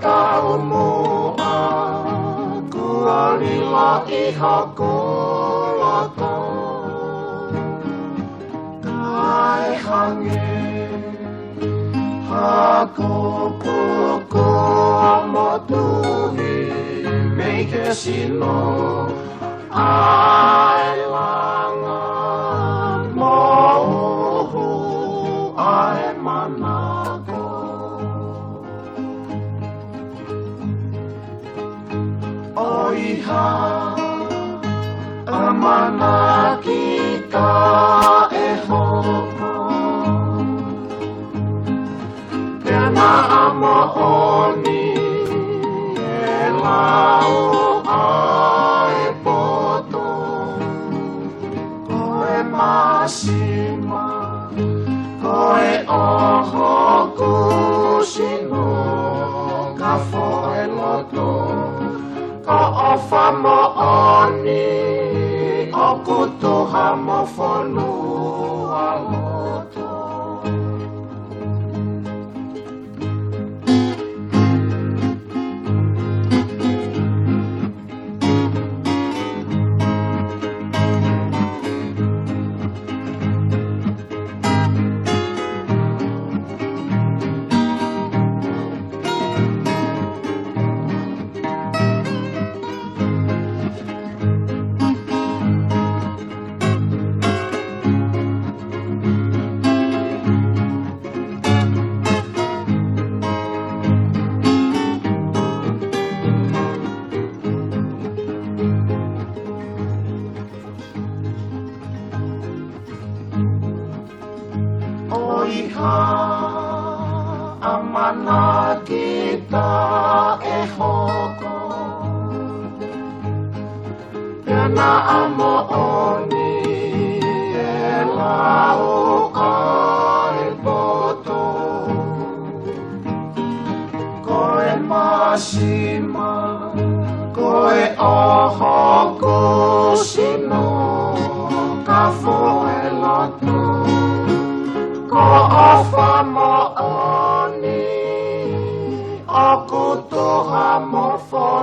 taumu aku alila ihaku loto kai hangin aku kuku motuhi meike sino ailangan mohu ai manako oiha amana kita ehoko kena amo oni elau ai poto koe masima koe oho kusino kafo eloto ko ofa mo oni oku tuha mo folu aloto oiha amana kita ehoko kena amo oni elau ai poto koe masima koe oho kusino kafo eloto ko ofa mo oni aku tuha mo fo